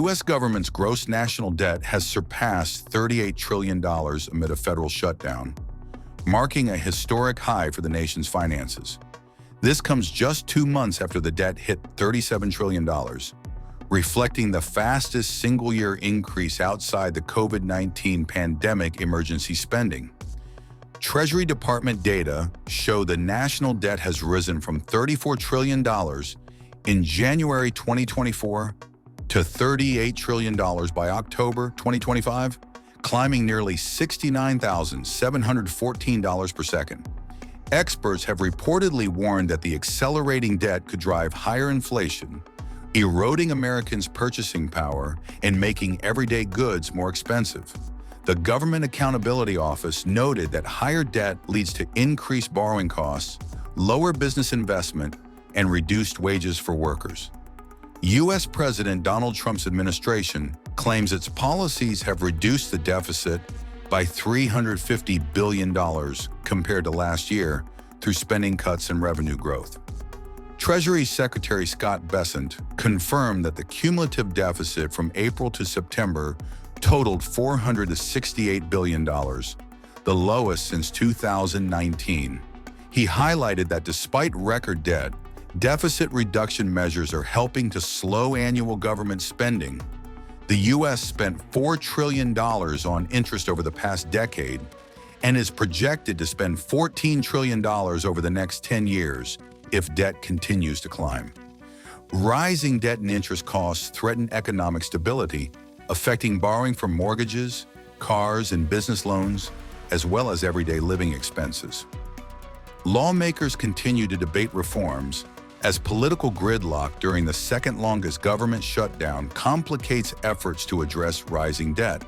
U.S. government's gross national debt has surpassed $38 trillion amid a federal shutdown, marking a historic high for the nation's finances. This comes just 2 months after the debt hit $37 trillion, reflecting the fastest single-year increase outside the COVID-19 pandemic emergency spending. Treasury Department data show the national debt has risen from $34 trillion in January 2024 to $38 trillion by October 2025, climbing nearly $69,714 per second. Experts have reportedly warned that the accelerating debt could drive higher inflation, eroding Americans' purchasing power and making everyday goods more expensive. The Government Accountability Office noted that higher debt leads to increased borrowing costs, lower business investment, and reduced wages for workers. U.S. President Donald Trump's administration claims its policies have reduced the deficit by $350 billion compared to last year through spending cuts and revenue growth. Treasury Secretary Scott Bessent confirmed that the cumulative deficit from April to September totaled $468 billion, the lowest since 2019. He highlighted that despite record debt, deficit reduction measures are helping to slow annual government spending. The U.S. spent $4 trillion on interest over the past decade and is projected to spend $14 trillion over the next 10 years if debt continues to climb. Rising debt and interest costs threaten economic stability, affecting borrowing for mortgages, cars, and business loans, as well as everyday living expenses. Lawmakers continue to debate reforms as political gridlock during the second-longest government shutdown complicates efforts to address rising debt.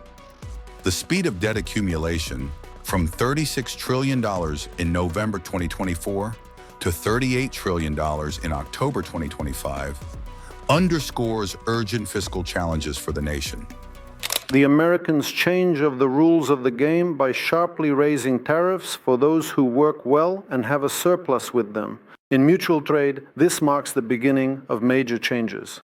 The speed of debt accumulation, from $36 trillion in November 2024 to $38 trillion in October 2025, underscores urgent fiscal challenges for the nation. The Americans' change of the rules of the game by sharply raising tariffs for those who work well and have a surplus with them. In mutual trade, this marks the beginning of major changes.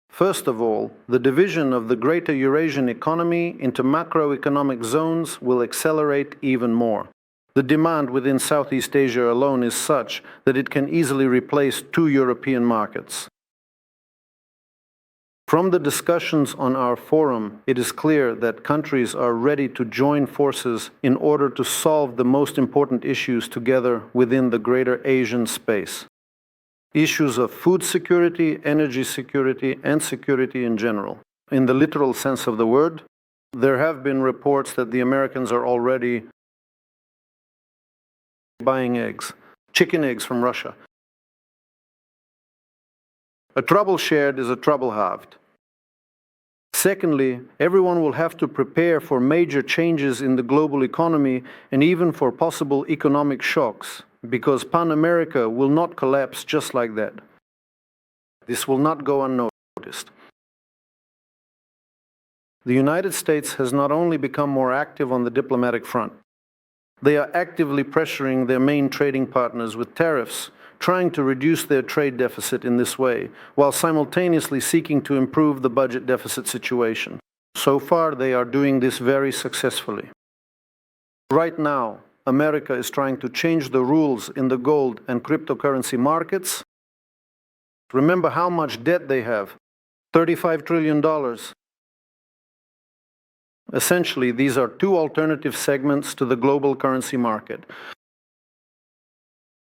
First of all, the division of the greater Eurasian economy into macroeconomic zones will accelerate even more. The demand within Southeast Asia alone is such that it can easily replace 2 European markets. From the discussions on our forum, it is clear that countries are ready to join forces in order to solve the most important issues together within the greater Asian space. Issues of food security, energy security, and security in general. In the literal sense of the word, there have been reports that the Americans are already buying eggs, chicken eggs from Russia. A trouble shared is a trouble halved. Secondly, everyone will have to prepare for major changes in the global economy and even for possible economic shocks, because Pan America will not collapse just like that. This will not go unnoticed. The United States has not only become more active on the diplomatic front, they are actively pressuring their main trading partners with tariffs, trying to reduce their trade deficit in this way, while simultaneously seeking to improve the budget deficit situation. So far, they are doing this very successfully. Right now, America is trying to change the rules in the gold and cryptocurrency markets. Remember how much debt they have, $35 trillion. Essentially, these are 2 alternative segments to the global currency market.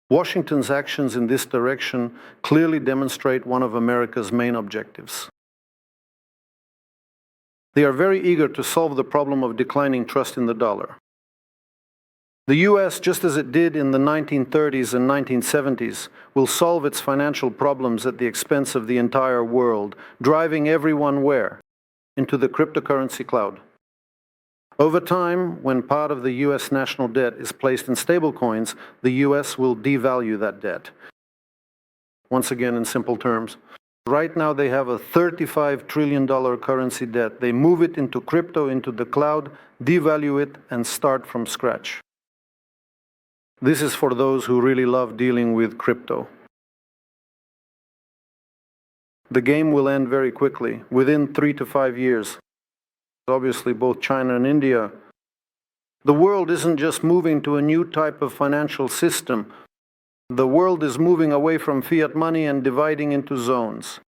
Washington's actions in this direction clearly demonstrate one of America's main objectives. They are very eager to solve the problem of declining trust in the dollar. The U.S., just as it did in the 1930s and 1970s, will solve its financial problems at the expense of the entire world, driving everyone where? Into the cryptocurrency cloud. Over time, when part of the U.S. national debt is placed in stablecoins, the U.S. will devalue that debt. Once again, in simple terms, right now they have a $35 trillion currency debt. They move it into crypto, into the cloud, devalue it, and start from scratch. This is for those who really love dealing with crypto. The game will end very quickly, within 3 to 5 years. Obviously, both China and India. The world isn't just moving to a new type of financial system. The world is moving away from fiat money and dividing into zones.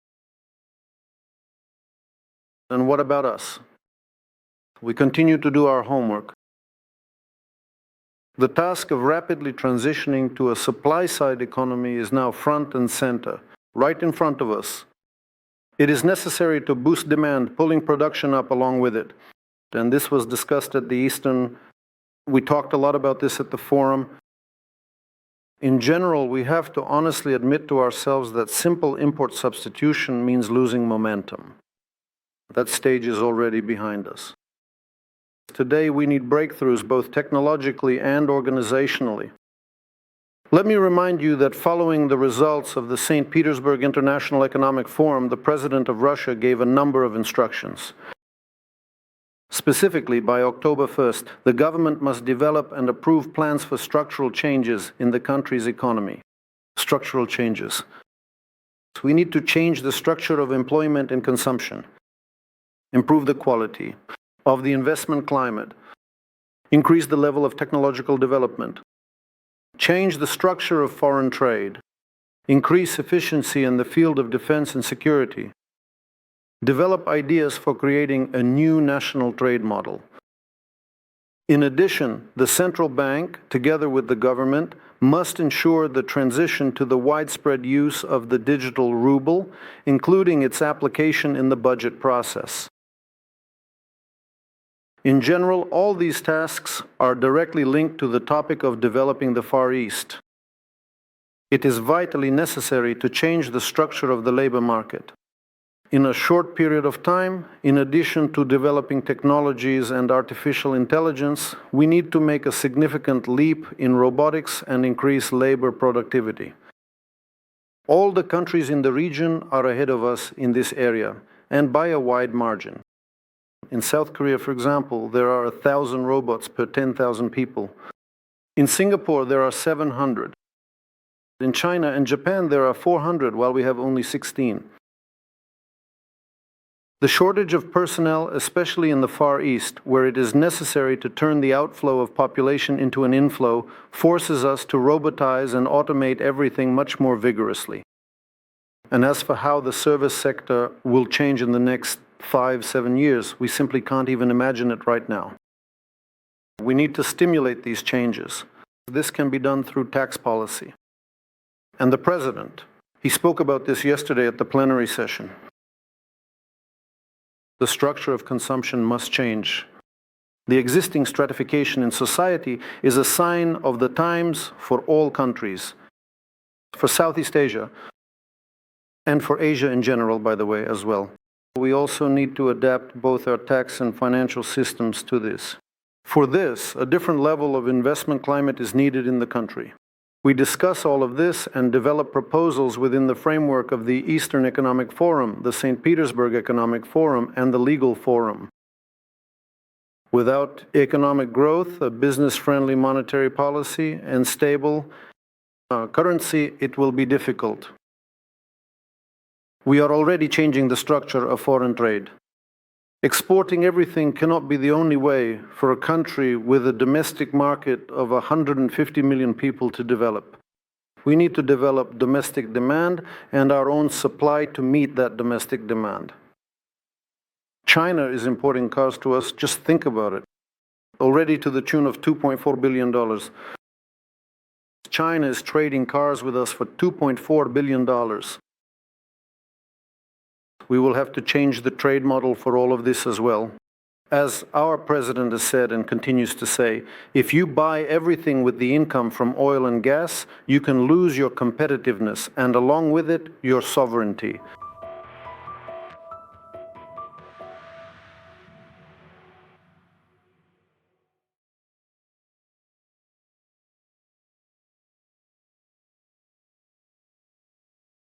And what about us? We continue to do our homework. The task of rapidly transitioning to a supply-side economy is now front and center, right in front of us. It is necessary to boost demand, pulling production up along with it. And this was discussed at the Eastern. We talked a lot about this at the forum. In general, we have to honestly admit to ourselves that simple import substitution means losing momentum. That stage is already behind us. Today, we need breakthroughs both technologically and organizationally. Let me remind you that following the results of the St. Petersburg International Economic Forum, the President of Russia gave a number of instructions. Specifically, by October 1st, the government must develop and approve plans for structural changes in the country's economy. Structural changes. We need to change the structure of employment and consumption, improve the quality of the investment climate, increase the level of technological development, change the structure of foreign trade, increase efficiency in the field of defense and security, develop ideas for creating a new national trade model. In addition, the central bank, together with the government, must ensure the transition to the widespread use of the digital ruble, including its application in the budget process. In general, all these tasks are directly linked to the topic of developing the Far East. It is vitally necessary to change the structure of the labor market. In a short period of time, in addition to developing technologies and artificial intelligence, we need to make a significant leap in robotics and increase labor productivity. All the countries in the region are ahead of us in this area, and by a wide margin. In South Korea, for example, there are 1,000 robots per 10,000 people. In Singapore, there are 700. In China and Japan, there are 400, while we have only 16. The shortage of personnel, especially in the Far East, where it is necessary to turn the outflow of population into an inflow, forces us to robotize and automate everything much more vigorously. And as for how the service sector will change in the next 5-7 years, we simply can't even imagine it right now. We need to stimulate these changes. This can be done through tax policy. And the President, he spoke about this yesterday at the plenary session. The structure of consumption must change. The existing stratification in society is a sign of the times for all countries, for Southeast Asia, and for Asia in general, by the way, as well. We also need to adapt both our tax and financial systems to this. For this, a different level of investment climate is needed in the country. We discuss all of this and develop proposals within the framework of the Eastern Economic Forum, the St. Petersburg Economic Forum, and the Legal Forum. Without economic growth, a business-friendly monetary policy, and stable currency, it will be difficult. We are already changing the structure of foreign trade. Exporting everything cannot be the only way for a country with a domestic market of 150 million people to develop. We need to develop domestic demand and our own supply to meet that domestic demand. China is importing cars to us, just think about it, already to the tune of $2.4 billion. China is trading cars with us for $2.4 billion. We will have to change the trade model for all of this as well. As our president has said and continues to say, if you buy everything with the income from oil and gas, you can lose your competitiveness and along with it, your sovereignty.